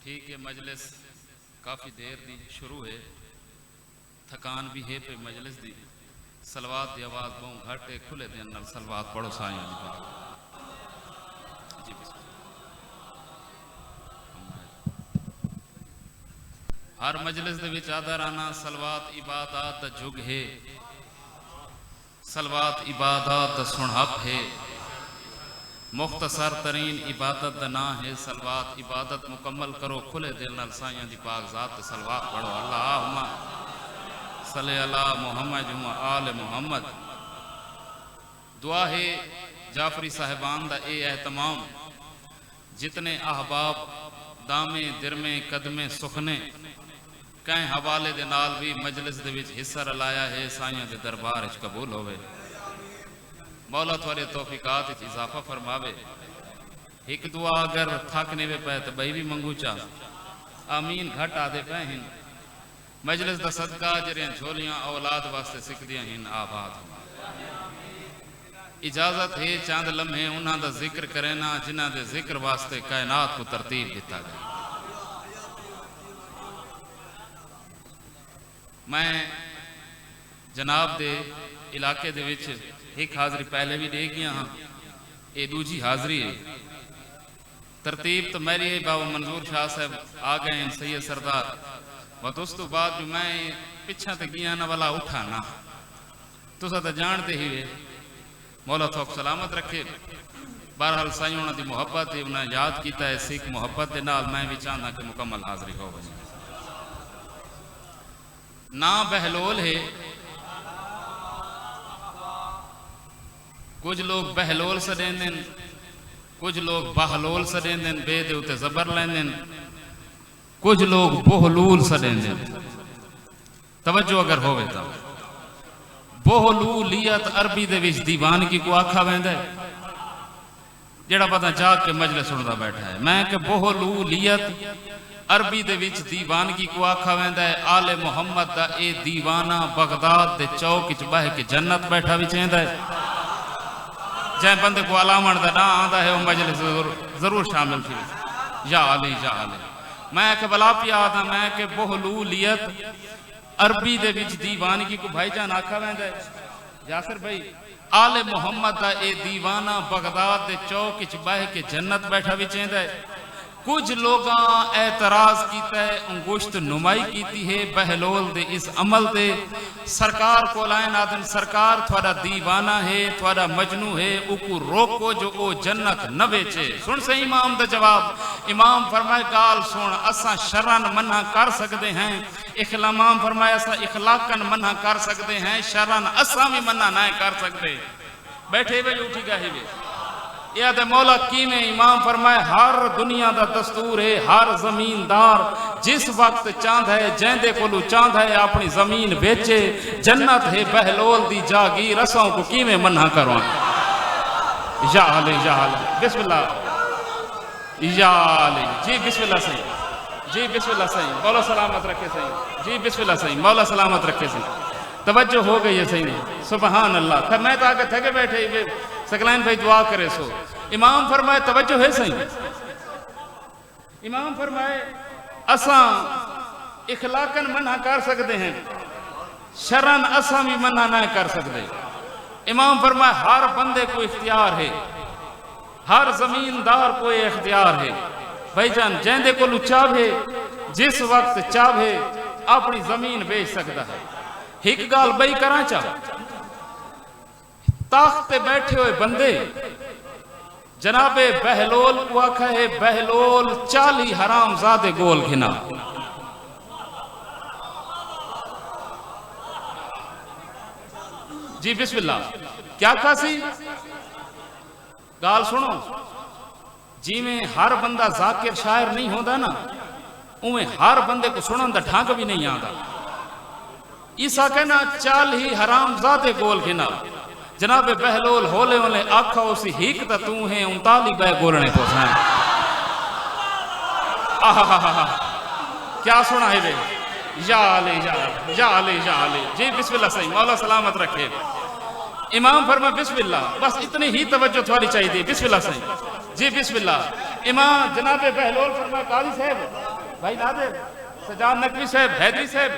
ठीक है, मजलिस काफ़ी देर दी शुरू है, थकान भी है पे मजलिस दी। सलवात की आवाज़ बहुत घट है, खुले दिन नाल सलवात पढ़ो साईं जी। हर मजलिस दे विच आदराना सलवात इबादत दा जुग है, सलवात इबादत दा सुनहप है, मुख्तसर तरीन इबादत दा ना है। सलवात इबादत मुकम्मल करो, खुले दिल नाल साईं दी पाक ज़ात ते सलवात पढ़ो। अल्लाहुम्मा सल्ले अला मुहम्मद व आल मुहम्मद। दुआ है जाफरी साहिबान दा ए एहतमाम, जितने अहबाब दामे दिरमे कदमे सुखने कई हवाले दे नाल भी मजलिस दे विच हिस्सा रलाया है, साईं दे दरबार च कबूल होवे। मौला थोड़े तौफीकात च इजाफा फरमावे। एक दुआ अगर थक नहीं पे तो बई भी मंगू चा आमीन घट आदे पे हिन। मजलिस दा सदका जरियां झोलियां औलाद वास्ते सिकदियां हिन आबाद। इजाजत है चंद लम्हे उन्हां दा जिक्र करना जिन्हां दे जिक्र वास्ते कायनात को तरतीब दिता गया। मैं जनाब दे इलाके दे विच एक हाज़री पहले भी दे गया हाँ, ये दूजी हाज़री है। तरतीब तो मेरी है, बाबा मंजूर शाह साहब आ गए हैं, सैयद सरदार, बस उस तो बाद जो मैं पिछा तो गया ना वाला उठा ना, तुसा तो जानते ही वे। मौला थोक सलामत रखे। बहरहाल साईं उन्होंने दी मुहब्बत है, उन्हें याद किया है, सिख मुहब्बत के नाल मैं भी चाहता कि मुकम्मल हाज़री हो वजे। ना बहलोल है, कुछ लोग बहलोल सदेंदे, कुछ लोग बहलोल सदेंदे, बे दे उते जबर लेंदे, कुछ लोग बोहलूल सदेंदे। तवज्जो अगर होवे तो बोहलूलियत अरबी दे विच दीवानगी को आखा वेंदा है, जेड़ा पता जाग के मजलिस सुनदा बैठा है। मैं कि बोहलूलियत अरबी दे विच दीवानगी को आखा वेंदा है। आले मुहम्मद दा ए दीवाना बगदाद दे चौक च बह के जन्नत बैठा भी चाहता है। जै बंदे को अलामण का ना आता है वो मजलिस जरूर शामिल थी। या अली या अली मैं के बला पिया था, मैं के बोहलूलियत अरबी दे विच दीवानगी को भाईजान आखा वेंदा है। यासिर भाई आले मुहम्मद दा ए दीवाना बगदाद दे चौक च बह के जन्नत बैठा भी चाहता है। कुछ लोग एतराज किया है, अंगुश्त नुमाई की है बहलोल दे इस अमल दे। सरकार को लाइन आदन सरकार थोड़ा दीवाना है, थोड़ा मजनू है, उको रोको जो ओ जन्नत न बेचे। सुन से इमाम दा जवाब। इमाम फरमाए गाल सुन, असा शरन मना कर सकते हैं, इमाम फरमाए असा इखलाकन मना कर सकते हैं, शरन असा भी मना ना कर सकते। बैठे वे उठी गए वे या दे मौला कीमें। इमाम फरमाए हर दुनिया का दस्तूर है, हर जमींदार जिस वक्त चांद है जेंदे कोलू चांद है अपनी जमीन बेचे। जन्नत है बहलोल दी जागीर, रसों को कीमें मना करो। या अली बिस्मिल्लाह या अली जी बिस्मिल्लाह सही जी बिस्मिल्लाह सही। मौला सलामत रखे सही जी बिस्मिल्लाह सही। मौला सलामत रखे सही। तवज्जो हो गई है सही। सुभान अल्लाह। फिर मैं तो आगे थके बैठे सकलैन भाई दुआ करे सो। इमाम फरमाए तवज्जो है सही। इमाम फरमाए असा इखलाकन मना कर सकते हैं, शरन असा भी मना ना कर सकते। इमाम फरमाए हर बंदे को इख्तियार है, हर जमींदार को इख्तियार है। भाईजान जेंदे को चाहे जिस वक्त चाहे अपनी जमीन बेच सकता है। एक गाल बई करा चा, ताख्ते बैठे हुए बंदे जनाबे बहलोल को आखा है बहलोल 40 हराम ज़ादे गोल घिना। जी बिस्मिल्लाह क्या खासी गाल सुनो। जिमें हर बंदा जाकिर शायर नहीं होता ना, उमें हर बंदे को सुनन दा ढंग भी नहीं आता। ईसा कहना 40 हराम ज़ादे गोल घिना। जनाबे बहलोल होले होले आखा उसी हिक ता तू है 39 बह गोलने को हैं। आहा क्या सुना है वे। या अली जी बिस्मिल्लाह सही। मौला सलामत रखे। इमाम फरमा बिस्मिल्लाह, बस इतनी ही तवज्जो थोड़ी चाहिए। बिस्मिल्लाह सही जी बिस्मिल्लाह। इमाम जनाबे बहलोल फरमा काजी साहब भाई नादिर सजाद नकवी साहब हैदरी साहब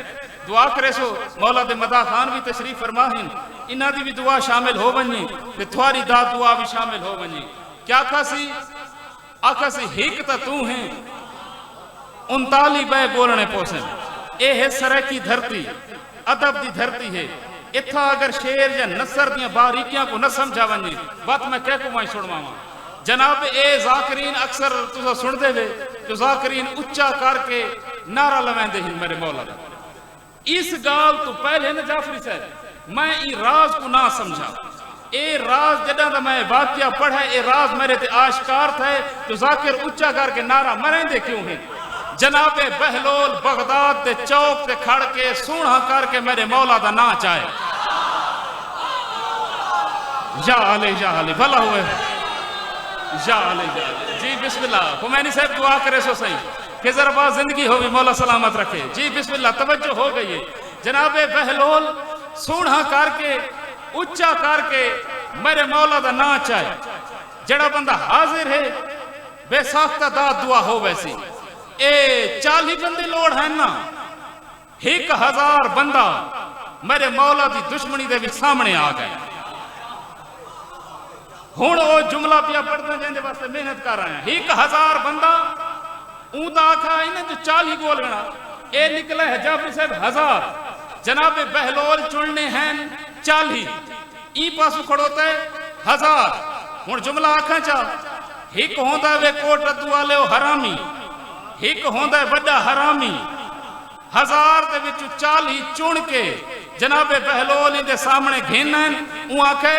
दुआ करे सो मौला दे मदा खान भी तशरीफ फरमाहिन इन्हां दी भी दुआ शामिल हो वनी ते थोड़ी दात दुआ भी शामिल हो वनी क्या आखासी हिक ता तू है 39 बे बोलने पोसन ए है सरे की धरती अदब दी धरती है इथा अगर शेर या नसर दियां बारीकियां को न समझा वने बात मैं कह को मैं सुनवावा जनाब ए जाकिरीन अक्सर तुसा सुन दे वे जो जाकिरीन उच्चा करके नारा लवेंदे हिन मेरे मौला दा इस गाल तो पहले न जाफरी साहब मैं ई राज को ना समझा ए राज जदा दा मैं वाकया पढ़ा ए राज मेरे ते आश्कार थे तो जाकिर उच्चा करके नारा मरेंदे क्यों है जनाबे बहलोल बगदाद दे चौक ते खड़ के सूढ़ा करके मेरे मौला दा ना चाहे या अली भला हुए या अली जी बिस्मिल्लाह हुमैनी साहब दुआ करे सो सही कि जरा बात जिंदगी हो भी मौला सलामत रखे जी बिस्मिल्लाह तवज्जो हो गई है जनाबे बहलोल सूढ़ा करके उच्चा करके मेरे मौला दा ना चाहे जड़ा बंदा हाजिर है बेसाख्ता दात दुआ हो वैसी ए 40 बंदे लोड़ है ना 1000 बंदा मेरे मौला दी दुश्मनी दे भी सामने आ गए हुण ओ जुमला पिया पढ़ना जिंदे वास्ते मेहनत कर रहे हैं 1000 बंदा ऊदा आखा इन्हें तो 40 बोलना ए निकला है जाफरी साहब 1000 जनाबे बहलोल चुनने हैं 40 ई पासू खड़ोता है 1000 हुण जुमला आखा चा हिक होंदा वे कोट रद्दू वाले हरामी हिक होंदा बड़ा हरामी 1000 दे विच 40 चुन के जनाबे बहलोल इंदे सामने घेनन ऊ आखे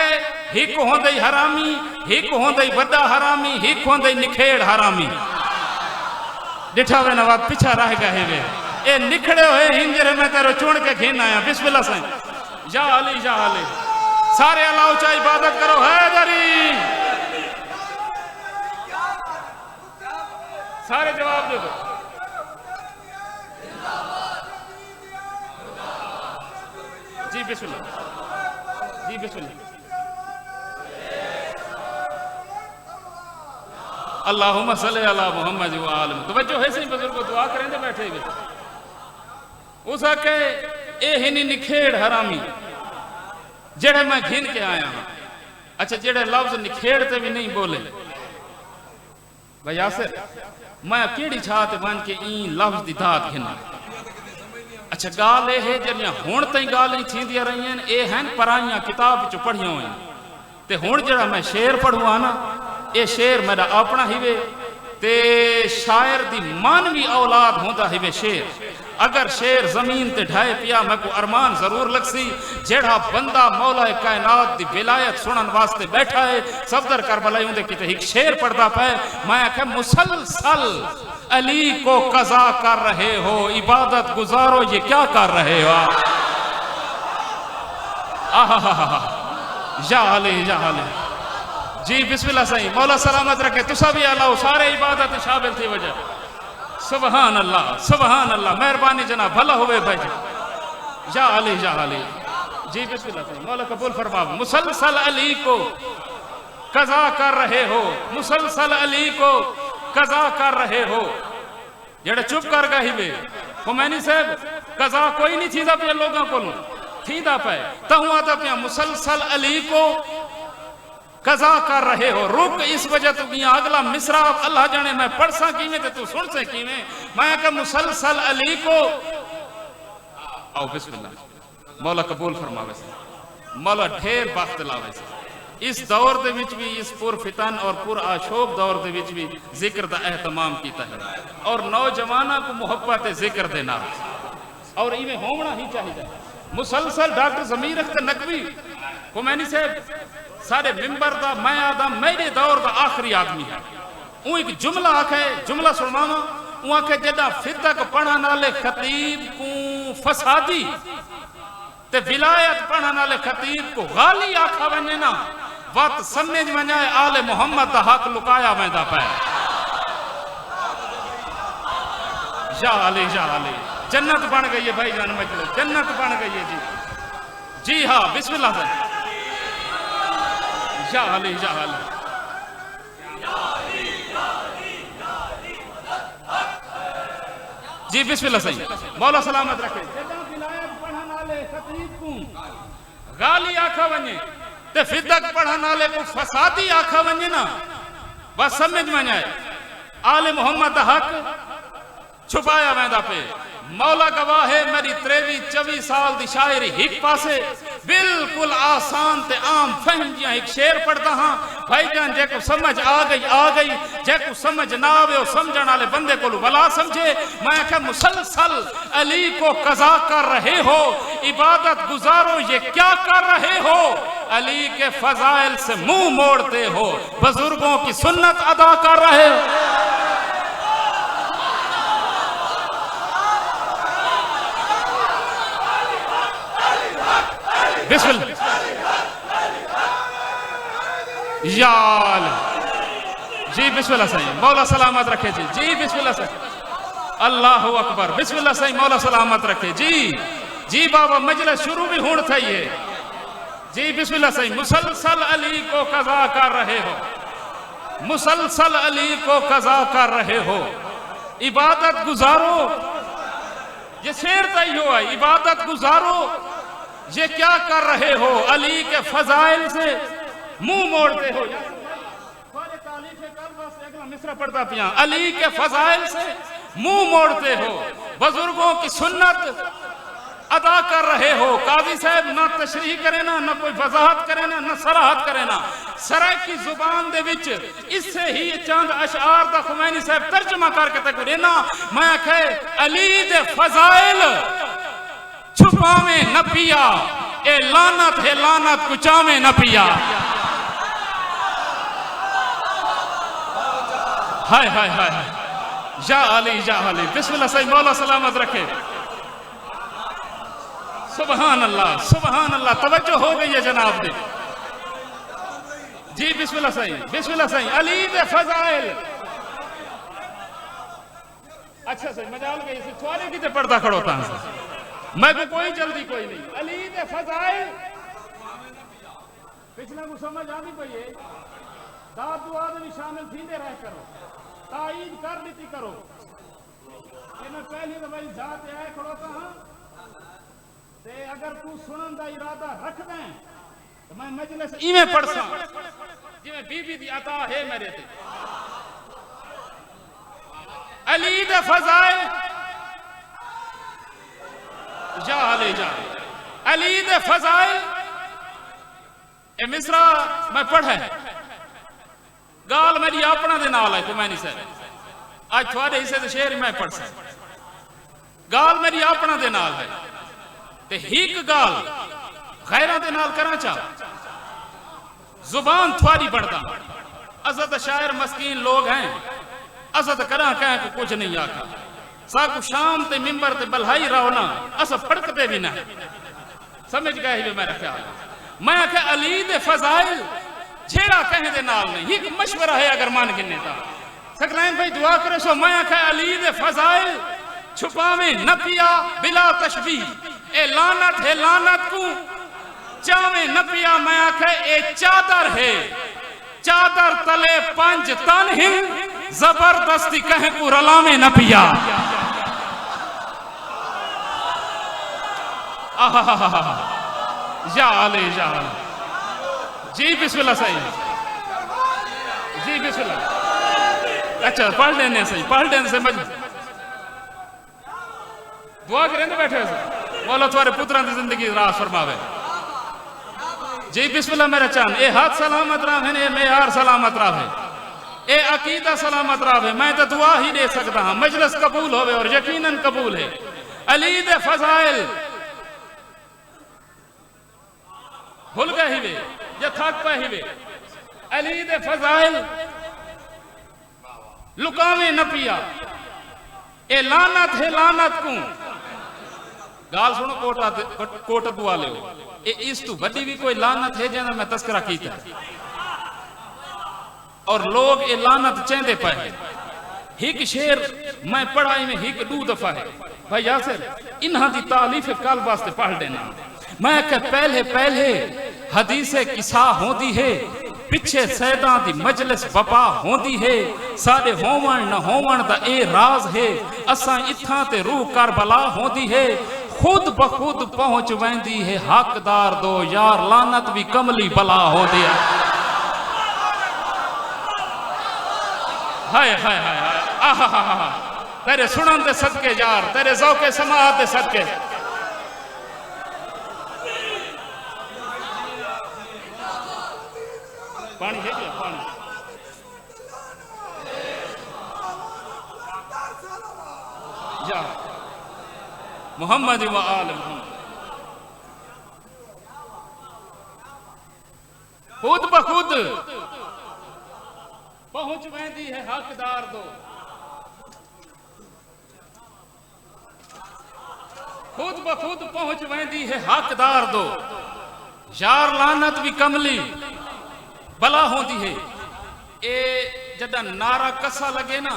हिक होंदा हरामी हिक होंदा बड़ा हरामी हिक होंदा निखेड़ हरामी डिठा वे नवाब पीछा रह गए वे ए निखड़े हुए हिंजरे में तेरो चुन के घेन आया बिस्मिल्लाह से या अली सारे अल्लाह ऊंचा इबादत करो हैदरी सारे जवाब दे दो जी बिस्मिल्लाह अल्लाहुम्मा सल्ली अला मुहम्मद व आलम तवज्जो है सही बुजुर्ग दुआ करेंदे बैठे वे उस आके ए हिनी निखेड़ हरामी जेड़े मैं घिन के आया हां अच्छा जेड़े लफ्ज निखेड़ ते भी नहीं बोले भाई यासिर मैं केड़ी छात बन के ई लफ्ज दी दात घिना अच्छा गाल ए है जड़ियां हुण ताईं गालां थींदियां रहियां ए हैं पराइयां किताब विच पढ़ियां होईं ते हुण जेड़ा मैं शेर पढ़ुआ ना ये शेर मेरा अपना ही वे ते शायर दी मानवी औलाद होंदा ही वे शेर अगर शेर जमीन ते ढाए पिया मैं को अरमान जरूर लगसी जेड़ा बंदा मौला कायनात दी विलायत सुनन वास्ते बैठा है सफदर करबला उंदे किते एक शेर पढ़दा पे मैं आखे मुसलसल अली को कज़ा कर रहे हो इबादत गुजारो ये क्या कर रहे हो आहा या अली जी बिस्मिल्लाह सही मौला सलामत रखे तुसा भी अल्लाह सारे इबादत शामिल थी वजह सुभान अल्लाह मेहरबानी जना भला हुए भाई या अली जी बिस्मिल्लाह सही मौला कबूल फरमा मुसलसल अली को कज़ा कर रहे हो मुसलसल अली को कज़ा कर रहे हो जेड़े चुप कर गए वे हुमैनी साहब कज़ा कोई नहीं थी पे लोगों को थी पे तहु आता पे मुसलसल अली को कज़ा कर रहे हो रुक इस वजह तो अगला मिसरा अल्लाह जाने मैं पढ़ सा किवें ते तू सुन से किवें मैं कह मुसलसल अली को आओ बिस्मिल्लाह मौला कबूल फरमावे से मौला ढेर वक्त लावे से इस दौर दे विच भी इस पुर फितन और पुर आशोक दौर दे विच भी जिक्र दा एहतमाम कीता है और नौजवाना को मोहब्बत जिक्र दे नाल और इवें होना ही चाहिए मुसलसल डॉक्टर ज़मीर अख्तर नकवी हुमैनी साहब सारे मिंबर दा मैं आदम मेरे दौर दा आखिरी आदमी है ऊ एक जुमला आखे जुमला सुनावा ऊ आखे जदा फिदक पढ़न वाले खतीब को फसादी ते विलायत पढ़न वाले खतीब को गाली आखा वने ना वत समझ वने आले मोहम्मद दा हक लुकाया वेंदा पे या अली जन्नत बन गई है भाई जान मजलिस जन्नत बन गई है जी हाँ बिस्मिल्लाह से या अली जी बिस्मिल्लाह सही मौला सलामत रखे जदा विलायत पढ़न वाले खतीब को गाली आखा वने ते फिदक पढ़न वाले को फसादी आखा वने ना बस समझ में आए आले मोहम्मद हक छुपाया वेंदा पे मौला गवाह है मेरी 23-24 साल दी शायरी हिक पासे बिल्कुल आसान ते आम फहम जिया एक शेर पढ़ता हाँ भाईजान जेको समझ आ गई जेको समझ ना आवे समझण वाले बंदे को भला समझे। मैं क्या मुसलसल अली को कज़ा कर रहे हो, इबादत गुजारो ये क्या कर रहे हो, अली के फजाइल से मुंह मोड़ते हो, बुजुर्गों की सुन्नत अदा कर रहे हो। बिस्मिल्लाह याल जी बिस्मिल्लाह सही मौला सलामत रखे जी जी बिस्मिल्लाह सही अल्लाह अकबर बिस्मिल्लाह सही मौला सलामत रखे जी जी बाबा मजलिस शुरू भी होने चाहिए जी बिस्मिल्लाह सही। मुसलसल अली को कज़ा कर रहे हो, मुसलसल अली को कज़ा कर रहे हो, इबादत गुजारो ये शेर तय हुआ, इबादत गुजारो ये क्या कर रहे हो, अली के फजाइल से मुंह मोड़ते हो। मिसरा पढ़ता पिया अली के फजाइल से मुंह मोड़ते हो, बुजुर्गों की सुन्नत अदा कर रहे हो। काजी साहब ना तशरीह करे ना कोई वजाहत करे ना सराहत करे ना, सराय की जुबान दे विच इससे ही चंद अशआर दा खुमैनी साहब तर्जुमा करके तक देना। मैं कहे अली दे फजाइल छुपावे न पिया, ए लानत है लानत कुचावे न पिया। हाय हाय हाय या अली बिस्मिल्लाह सही मौला सलामत रखे। सुबहान अल्लाह तवज्जो हो गई है जनाब दे जी बिस्मिल्लाह सही अली दे फजाइल। अच्छा सही मजाल गई से थोड़े की पढ़ता खड़ोता मैं को कोई जल्दी कोई नहीं। अली दे फजाइल पिछले को समझ आनी पई दाद दुआ में शामिल थी दे रह करो, ताईद कर लीती करो कि मैं पहली तो भाई जात आए खड़ोता हाँ ते अगर तू सुनन दा इरादा रख दें तो मैं मजलिस इवें पढ़सा जिवें बीबी दी अता है मेरे ते। अली दे फजाइल जा अली दे फजाइल ए मिसरा मैं पढ़े गाल मेरी अपना दे नाल है मैं नहीं सर आज थोड़े हिस्से दे शेर मैं पढ़ सक गाल मेरी अपना दे नाल है ते हिक गाल गैरा दे नाल करा चा जुबान थोड़ी बढ़ता। असद शायर मस्कीन लोग हैं, असद करा कह को कुछ नहीं आखा साकु शाम ते मिंबर ते बल्हाई रहो ना अस फड़कते भी ना समझ गए ही मेरा ख्याल। मैं आखे अली दे फजाइल छेड़ा कहे दे नाल नहीं, एक मशवरा है अगर मान गिने ता सकलैन भाई दुआ करे सो। मैं आखे अली दे फजाइल छुपावे न पिया बिला तशबीह, ए लानत है लानत को चावे न पिया। मैं आखे ए चादर है चादर तले पंज तन ही जबरदस्ती कहे को रलावे न पिया। या जी बिस्मिल्लाह सही जी बिस्मिल्लाह। अच्छा पढ़ लेने सही पढ़ लेने से मज दुआ करें बैठे बोलो तुम्हारे पुत्रा की जिंदगी रास फरमावे जी बिस्मिल्लाह। मेरा चांद ए हाथ सलामत रहा है, मेयार सलामत रहा है, ए अकीदा सलामत रहा है। मैं तो दुआ ही दे सकता हूं मजलिस कबूल होवे और यकीनन कबूल है। अली दे फजाइल भूल गए वे या थक पे ही वे, अली दे फजाइल लुकावे न पिया, ए लानत है लानत को। गाल सुनो कोट दुआ ले इस तू बड़ी भी कोई लानत है जना मैं तस्करा कीता और लोग ए लानत चेंदे पे। हिक शेर मैं पढ़ाई में हिक दो दफा है भाई यासिर इन्हां दी तालीफ कल वास्ते पढ़ देना। मैं कह पहले हदीसे किसा होती है पिछे सैदा दी मजलिस बपा होंदी है साडे होवण न होवण दा ए राज है असां इथां ते रूह करबला होंदी है खुद बखुद पहुंच वेंदी है हकदार दो यार लानत भी कमली बला होंदी है। हाय हाय हाय आहा तेरे सुनन दे सदके यार तेरे ज़ौक़े समाअत दे सदके पानी है क्या पानी जा मोहम्मद व आल मोहम्मद खुद बखुद पहुंच वेंदी है हकदार दो खुद बखुद पहुंच वेंदी है हकदार दो यार लानत भी कमली भला होंदी है। ए जदा नारा कसा लगे ना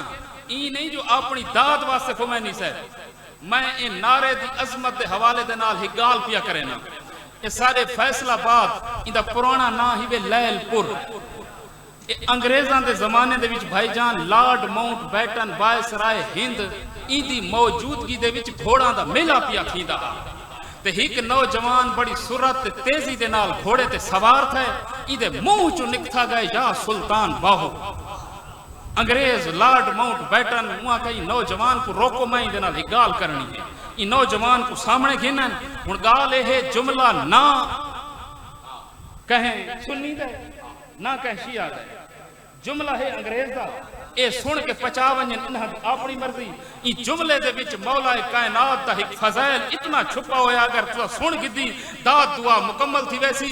ई नहीं जो अपनी दाद वास्ते खुमैनी साहब मैं ए नारे दी अजमत दे हवाले दे नाल ही गाल पिया करे ना ये सारे फैसलाबाद इंदा पुराना ना ही वे लैलपुर अंग्रेजां दे जमाने दे विच भाईजान Lord Mountbatten viceroy Hind इंदी मौजूदगी दे विच घोड़ा दा मेला पिया थींदा ते एक नौजवान बड़ी सुरत तेजी दे नाल घोड़े ते सवार थे इदे मुंह चो निकथा गए या सुल्तान बाहु अंग्रेज लॉर्ड माउंट बैटन मुआ कई नौजवान को रोको मैं दे नाल गाल करनी है इ नौजवान को सामने घेनन हुन गाल है जुमला ना कहे सुन्नी दे ना कहे शिया दे जुमला है अंग्रेज दा ए सुन के पचा वंजन इन्हां अपनी मर्जी ई जुमले दे विच मौला कायनात दा एक फज़ैल इतना छुपा होया अगर तू सुन गिदी दाद दुआ मुकम्मल थी वैसी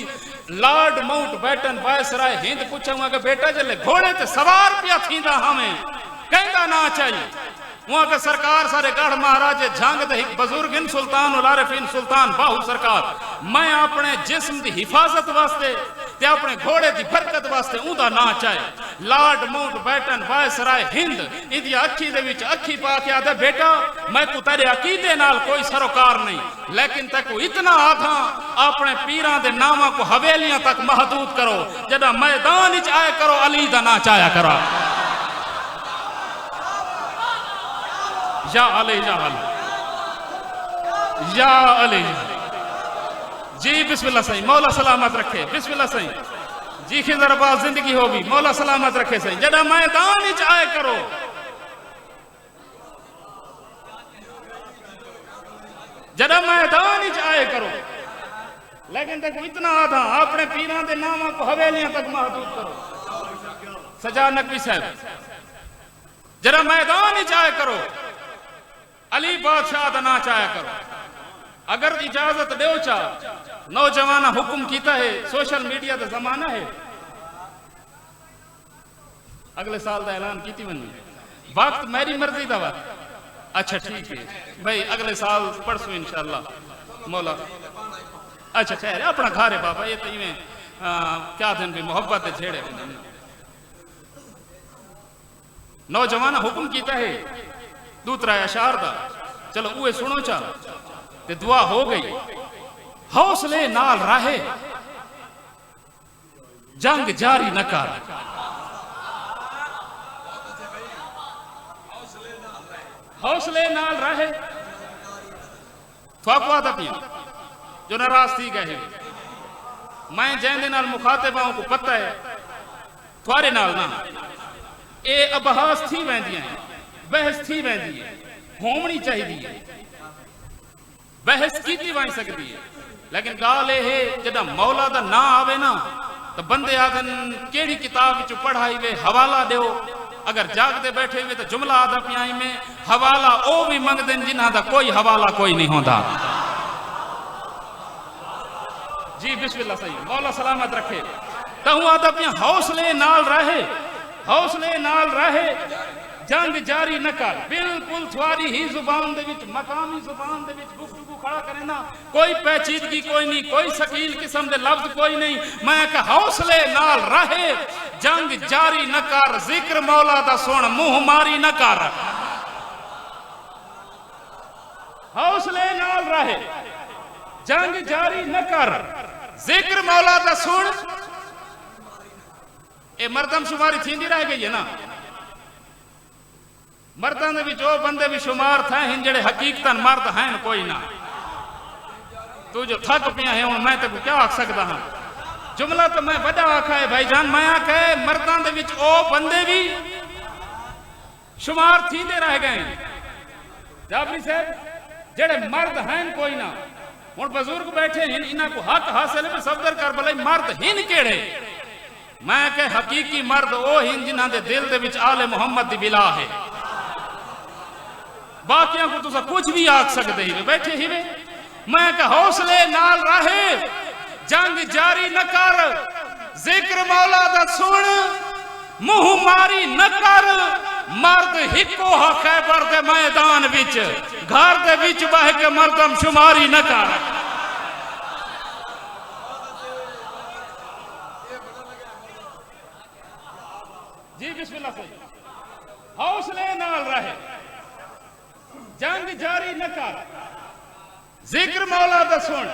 Lord Mountbatten viceroy Hind पूछूंगा कि बेटा जले घोड़े ते सवार पिया थींदा हमें कहंदा ना चाहिए वहां के सरकार सारे गढ़ महाराजे जंग दे एक बुजुर्ग इन सुल्तान उल आरिफिन सुल्तान बाहु सरकार मैं अपने जिस्म दी हिफाजत वास्ते ते अपने घोड़े दी बरकत वास्ते उदा ना चाहे lord Mountbatten viceroy Hind इदी अखी दे विच अखी पा के आदे बेटा मैं को तेरे अकीदे नाल कोई सरोकार नहीं लेकिन तक इतना आधा अपने पीरां दे नामा को हवेलियां तक महदूद करो जदा मैदान विच आए करो अली दा ना चाया करो या अली या अली या अली जी बिस्मिल्लाह सही मौला सलामत रखे बिस्मिल्लाह सही जी खिजरबाज जिंदगी होगी मौला सलामत रखे सही जदा मैदान विच आए करो जदा मैदान विच आए करो लेकिन देखो इतना आधा अपने पीरां दे नामा को हवेलियां तक महदूद करो सजा नकवी साहब जरा मैदान विच आए करो अली बादशाह दा ना चाया करो अगर इजाजत दो चा नौजवान हुक्म कीता है सोशल मीडिया का जमाना है अगले साल का ऐलान की वनी वक्त मेरी मर्जी का वक्त अच्छा ठीक है भाई अगले साल परसों इंशाअल्लाह मौला अच्छा खैर अपना घर है बाबा ये तो इवें क्या दिन भी मोहब्बत के छेड़े नौजवान हुक्म कीता है दूसरा अशार दा चलो उए सुनो चा ते दुआ हो गई हौसले नाल राहे जंग जारी न कर हौसले नाल राहे थोपा पिया जो नाराज थी गए मैं जैंदे नाल मुखातिबाओं को पता है थोड़े नाल ना ए अबहास थी वेंदियां बहस थी वेंदी है होनी चाहिए बहस की वही सकती है लेकिन गाल है जदा मौला दा ना आवे ना तो बंदे आदन केड़ी किताब विच पढ़ाई वे हवाला दो अगर जागते बैठे हुए तो जुमला आदा पियाई में हवाला ओ भी मंगदे जिन्हां दा कोई हवाला कोई नहीं होता जी बिस्मिल्लाह सही मौला सलामत रखे तो आदा पिया हौसले नाल रहे जंग जारी न कर बिल्कुल थोड़ी ही जुबान दे विच मकामी जुबान दे विच गुफ्तगू खड़ा करे ना कोई पेचीदगी कोई नहीं कोई शकील किस्म दे लफ्ज कोई नहीं मैं कह हौसले नाल रहे जंग जारी न कर जिक्र मौला दा सुन मुंह मारी न कर हौसले नाल रहे जंग जारी न कर जिक्र मौला दा सुन ये मर्दम शुमारी थींदी रह गई है ना। मर्दां दे विच ओ बंदे भी शुमार थे हिन जेड़े हकीकतन मर्द हैं कोई ना। तू जो थक पिया है हुण मैं तेको क्या आख सकदा हां। जुमला तो मैं वड्डा आखा है भाईजान, मैं आखे मर्दां दे विच ओ बंदे भी शुमार थींदे रह गए। जाफरी साहब जेड़े मर्द हैं कोई ना। हुण बुजुर्ग बैठे हिन, इन्हां को हक हासिल है सफदर कर भले मर्द हिन केड़े। मैं कह हकीकी मर्द ओ हिन जिन्हां दे दिल दे विच आले मुहम्मद दी बिला है। बाकियां को तुसा कुछ भी आख सकदे ही बैठे ही वे। मैं कह हौसले नाल रहे, जंग जारी न कर, जिक्र मौला दा सुन, मुंह मारी न कर। मर्द हिको हा खैबर दे मैदान विच, घर दे विच बह के मर्दम शुमारी न कर। जी बिस्मिल्लाह से हौसले नाल रहे, जंग जारी न कर, जिक्र मौला दा सुन,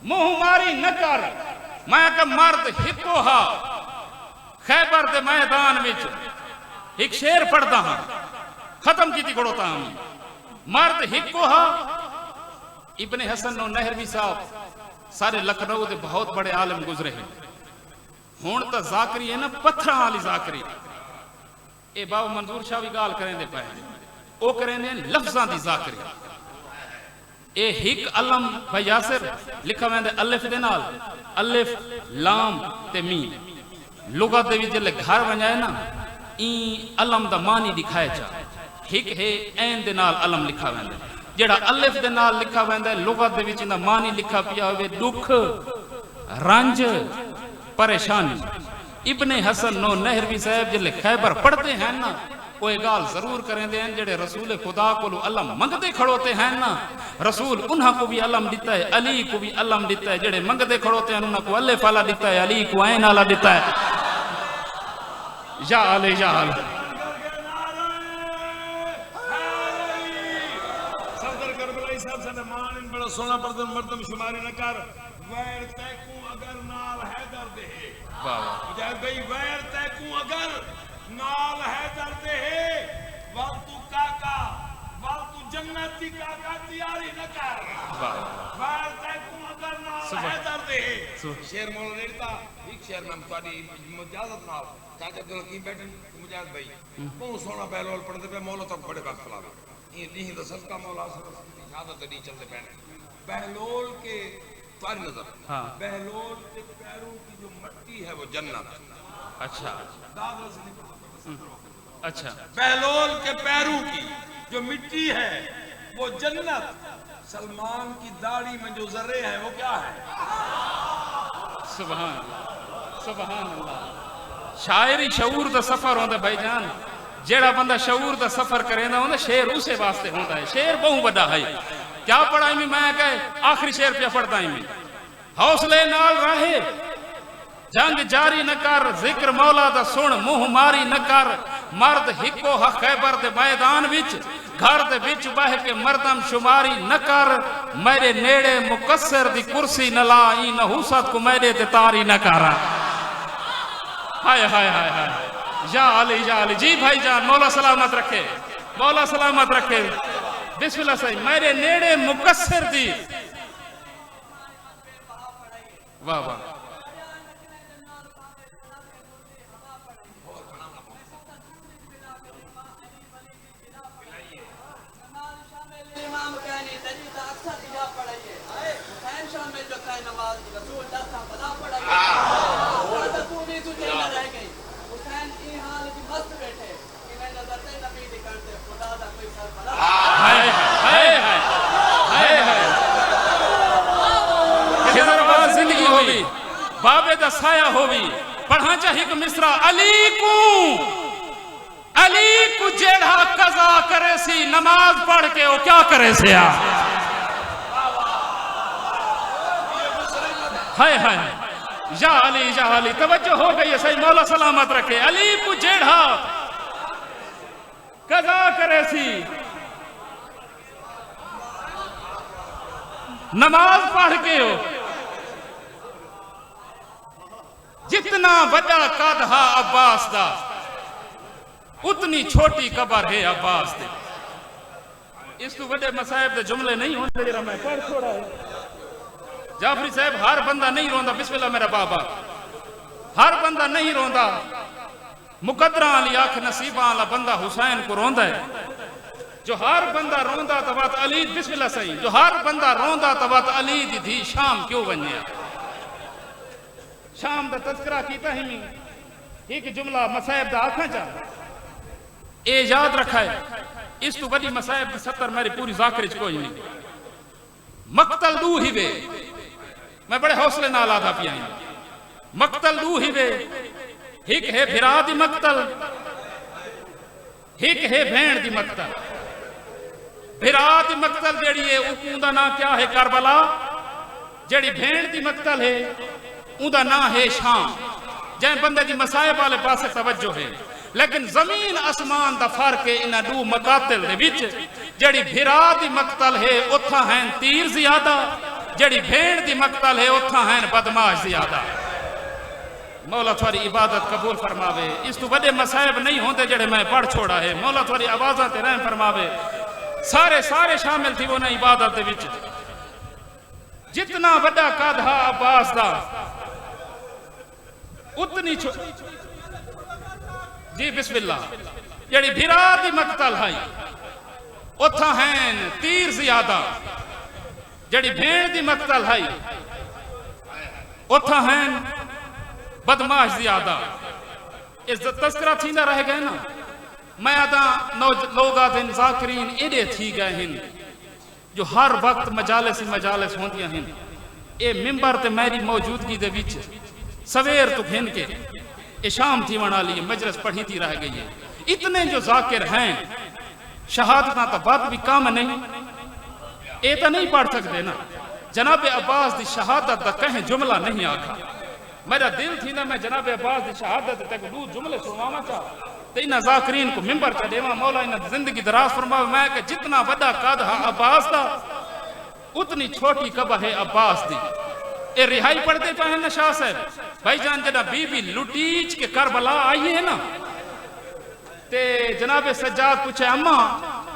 मुंह मारी न कर। मैं कह मर्द हिको हा खैबर दे मैदान विच। एक शेर पढ़ता हाँ, खत्म की खड़ोता हम। मर्द हिको हा। इब्ने हसन नहरवी साहब सारे लखनऊ के बहुत बड़े आलम गुजरे हैं। हुण तो जाकरी है ना पत्थर वाली जाकरी। ये बाबा मंजूर शाह भी गाल करेंदे पे, वो करेंदे लफ्जां दी जाकरी। ए हिक अलम भाई यासिर लिखा वेंदे अलिफ दे नाल, अलिफ लाम ते मीम। लुगत दे विच जले घर वंजाए ना ई अलम दा मानी दिखाए जा। हिक है ऐन दे नाल अलम लिखा वेंदे, जेड़ा अलिफ दे नाल लिखा वेंदे लुगत दे विच इंदा मानी लिखा पिया होवे दुख, रंज, परेशानी। इब्ने हसन नहरवी साहब जले खैबर पढ़ते हैं ना, वो गाल जरूर करेंदे हैं जेड़े रसूल खुदा को अलम मंगते खड़ोते हैं ना। रसूल उन्हां को भी अलम दिता है, अली को भी अलम दिता है। जेड़े मंगते खड़ोते हैं उन्हां को अलिफ आला दिता है, अली को ऐन आला दिता है। या अले या अले सफदर करबलाई साहब से मान इन बड़ा सोना पर्दन मर्दम शुमारी न कर। वैर तैकू अगर नाल हैदर दे, वाह वाह मुजाहिद भाई, वैर तैकू अगर नाल हैदर दे, वल तू काका, वल तू जन्नती काका तैयारी न कर। वाह वैर तैकू अगर नाल हैदर दे। शेर मौला नेता एक शेर में तुम्हारी इजाजत नाल ताजब दिल की बैठन मुजाहिद भाई बहुत सोना बहलोल पढ़ते पे मौला तक बड़े वक्त लावे ये नहीं तो सबका मौला इजाजत दी चलते पहने। बहलोल के तुम्हारी नजर, हाँ बहलोल के पैरों की जो मट्टी है वो जन्नत। अच्छा अच्छा, बहलोल के पैरों की जो मिट्टी है वो जन्नत। सलमान की दाढ़ी में जो जर्रे हैं वो क्या है? सुभान सुभान अल्लाह। शायरी शऊर दा सफर होंदा भाईजान। जेड़ा बंदा शऊर दा सफर करेंदा होंदा शेर उसे वास्ते होंदा है। शेर बहु बड़ा है। क्या पढ़ाई में मैं कहे आखिरी शेर पे पढ़ता ही में हौसले नाल रहे, जंग जारी न कर, जिक्र मौला दा सुन, मुंह मारी न कर। मर्द हिको हा खैबर दे मैदान विच, घर दे विच बह के मर्दम शुमारी न कर। मेरे नेड़े मुकस्सर दी कुर्सी न ला, ई नहूसत को मेरे ते तारी न कर। हाय हाय हाय हाय, या अली या अली। जी भाईजान मौला सलामत रखे, मौला सलामत रखे। बिस्मिल्लाह सही। मेरे नेड़े मुकस्सर दी, वाह वाह। बाबे दा साया होवी पढ़ा चाहिए कि मिसरा अली को जेड़ा कजा करे सी नमाज पढ़ के वो क्या करे से आ। हाय हाय, या अली तवज्जो हो गई है सही। मौला सलामत रखे। अली को जेड़ा कजा करे सी नमाज पढ़ के हो, जितना बड़ा कद हा अब्बास दा उतनी छोटी कबर है अब्बास दे। इस तो बड़े मसाइब दे जुमले नहीं होंदे जरा मैं पढ़ छोड़ा है। जाफरी साहब हर बंदा नहीं रोंदा, बिस्मिल्लाह मेरा बाबा, हर बंदा नहीं रोंदा। मुकद्दरा वाली आंख नसीबा वाला बंदा हुसैन को रोंदा है। जो हर बंदा रोंदा तो बात अली, बिस्मिल्लाह सही, जो हर बंदा रोंदा तो बात अली दी थी शाम क्यों बनिया। शाम दा तज़किरा कीता ही नहीं, एक जुमला मसाइब दा आखा चा ए याद रखा है। इस तो बड़ी मसाइब 70 मेरी पूरी जाकिर च कोई नहीं। मक्तल दू ही वे, मैं बड़े हौसले नाल आदा पिया। मक्तल दू ही वे, एक है भिरा दी मक्तल, एक है भेड़ दी मक्तल। भिरा दी मक्तल जेड़ी है उदा ना क्या है करबला, जेड़ी भेड़ दी मक्तल है उदा ना है शाम। जै बंदे दी मसाइब वाले पासे तवज्जो है, लेकिन जमीन आसमान दा फर्क है इन्हां दो मकातिल दे विच। जेड़ी भिरा दी मक्तल है उथा है तीर ज्यादा, जेड़ी भेड़ दी मक्तल है उथा है बदमाश ज्यादा। मौला थोड़ी इबादत कबूल फरमावे। इस तो बड़े मसाइब नहीं होंदे जेड़े मैं पढ़ छोड़ा है। मौला थोड़ी आवाज़ां ते रहम फरमावे। सारे सारे शामिल थी वो ना इबादत दे विच। जितना बड़ा कद हा अब्बास दा उतनी जी बिस्मिल्लाह जेड़ी भिरा दी मक्तल है उथा हैं तीर ज्यादा, जेड़ी भेड़ दी मक्तल है उथा हैं बदमाश ज्यादा। इज्जत तस्करा थींदा रह गए ना। मैं आदा लोग आदे जाकिरीन एडे थी गए हैं जो हर वक्त मजालिस मजालिस होंदियां हैं। ए मिंबर ते मेरी मौजूदगी दे विच सवेर तो घिन के ए शाम थी वना ली मजलिस पढ़ी थी रह गई है। इतने जो जाकिर हैं शहादत तो बात भी काम नहीं, ए तो नहीं पढ़ सकते ना। जनाब अब्बास की शहादत का कहीं जुमला नहीं आखा। मेरा दिल थी ना मैं जनाब अब्बास की शहादत तक दो जुमले सुनावा चाह तो इन जाकिरीन को मिंबर च देवा। मौला इन जिंदगी दराज फरमावे। मैं कि जितना बड़ा कद है अब्बास का उतनी छोटी कबर है अब्बास दी। ए रिहाई पढ़ते पाए ना शाह साहब भाईजान, जरा बीबी लुटीच के करबला आई है ना ते जनाब सज्जाद पूछे अम्मा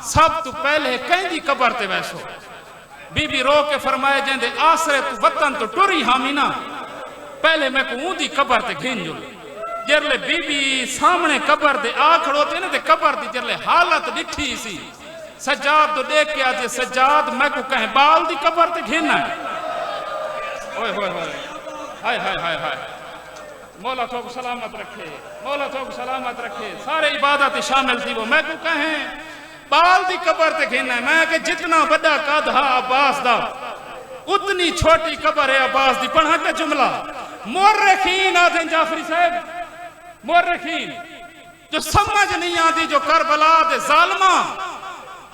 सब तो पहले कहदी कबर ते वैसो। बीबी रो के फरमाए जेंदे आसरे तू वतन तो टुरी हामी ना, पहले मैं को ऊंदी कबर ते घिन जो। जरले बीबी सामने कबर दे आ खड़ोते ने ते कबर दी जरले हालत दिखी सी सज्जाद तो देख के आजे सज्जाद मैं को कहे बाल दी कबर ते घिन है। ओए होए होए हाय हाय हाय हाय। मौला तो सलामत रखे, मौला तो सलामत रखे। सारे इबादत शामिल थी वो। मैं को कहे बाल दी कबर ते घिन है। मैं कि जितना बड़ा कद हा अब्बास दा उतनी छोटी कबर है अब्बास दी। पढ़ा के जुमला मुर्रखीन आदे जाफरी साहब, मुर्रखीन जो समझ नहीं आती जो करबला दे जालिमा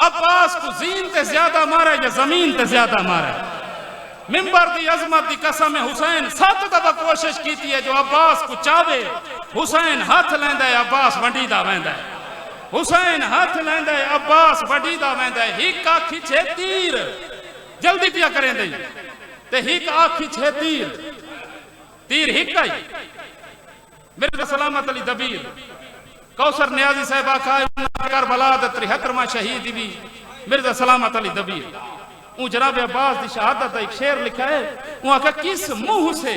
अब्बास को जीन ते ज्यादा मारे या जमीन ते ज्यादा मारे। मिंबर दी अजमत दी कसम हुसैन 7 दफा कोशिश की है जो अब्बास को चावे हुसैन हाथ लेंदा है अब्बास वंडीदा वेंदा है। हुसैन हाथ लेंदा है अब्बास वंडीदा वेंदा है। हिक आखी छे तीर जल्दी पिया करें दे ते हिक आखी छे तीर, तीर हिक आई। मिर्जा सलामत अली दबीर कौसर नियाजी साहब आखा करबला दे 73वां शहीद भी मिर्जा सलामत अली दबीर। ऊ जनाब अब्बास की शहादत एक शेर लिखा है। वो आखा किस मुंह से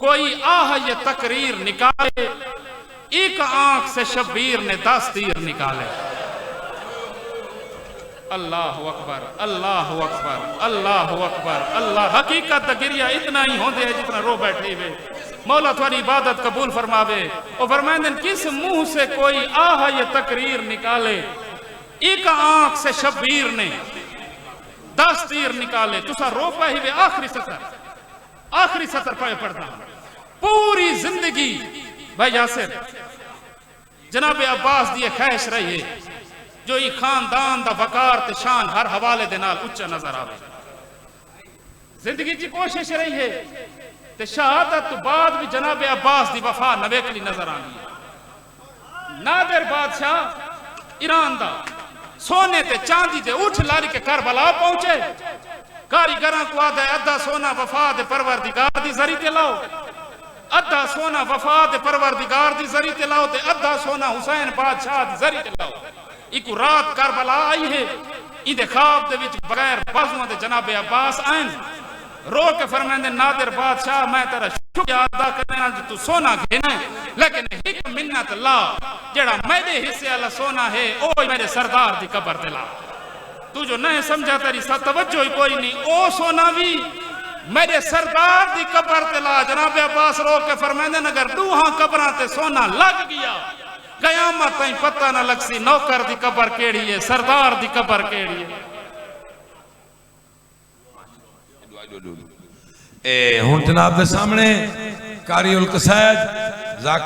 कोई आह ये तकरीर निकाले, एक आंख से शब्बीर ने 10 तीर निकाले। अल्लाह अकबर अल्लाह अकबर अल्लाह अकबर अल्लाह। हकीकत गिरिया इतना ही होते है जितना रो बैठे हुए। मौला थोड़ी इबादत कबूल फरमावे। और फरमाते किस मुंह से कोई आह ये तकरीर निकाले, एक आंख से शब्बीर ने 10 तीर निकाले। तुसा रो पाए हुए आखिरी सतर पे पढ़ता। पूरी जिंदगी भाई यासिर जनाब अब्बास दी ख्वाहिश रही है जो ये खानदान दा वकार ते शान हर हवाले दे नाल उच्चा नजर आवे। जिंदगी की कोशिश रही है ते शहादत तो बाद भी जनाब अब्बास दी वफा नवेकली नजर आनी है। नादिर बादशाह ईरान दा सोने ते चांदी ते उठ लारी के करबला पहुंचे। कारीगरां को आदा अद्धा सोना वफा दे परवरदिगार दी जरी ते लाओ। अद्धा सोना वफात परवरदिगार दी जरी ते लाओ ते अद्धा सोना हुसैन बादशाह दी जरी ते लाओ। इक रात करबला आई है, इंदे ख्वाब दे विच बगैर बाजुआं दे जनाब अब्बास आइन, रो के फरमांदे नादिर बादशाह मैं तेरा शुक्रिया अदा करना तू सोना घेना है, लेकिन एक मिन्नत ला जेड़ा मेरे हिस्से वाला सोना है ओ मेरे सरदार दी कब्र ते ला। तू जो नहीं समझा तेरी तवज्जो ही कोई नहीं, ओ सोना भी मेरे सरदार दी कब्र ते ला। जनाब अब्बास रो के फरमांदे अगर दूहां कब्रां ते सोना लग गया कयामत ताईं पता ना लगसी नौकर दी कब्र केड़ी है, सरदार दी कब्र केड़ी है। हुण जनाब दे सामने कारी उल कसैद ज़ाकिर